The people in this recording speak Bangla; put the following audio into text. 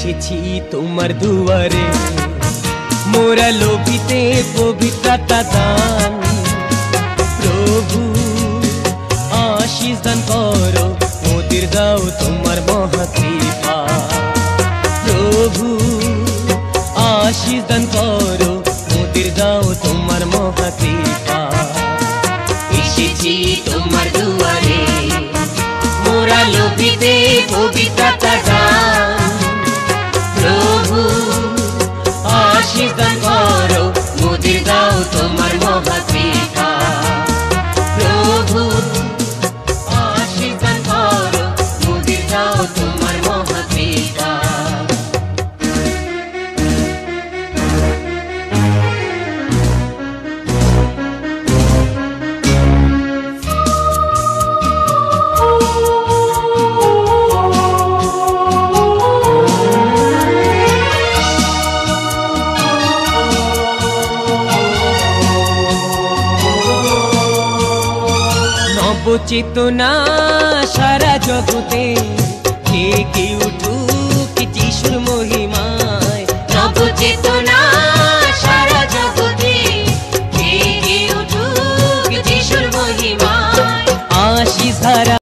এসেছি তোমার দুয়ারে, মোরা লোভিতে পবিত্রতা দান। প্রভু আশীষ দান করো, মোদের দাও তোমার মহাকৃপা। প্রভু আশীষ দান করো, মোদের দাও তোমার মহাকৃপা। এসেছি তোমার দুয়ারে, মোরা লোভিতে পবিত্রতা দান। প্রভু আশীষ দান করো, মোদের দাও তোমার মহাকৃপা। প্রভু আশীষ দান করো, মোদের দাও তোমার মহাকৃপা। চেতনা সারা জগতে কে কে উঠো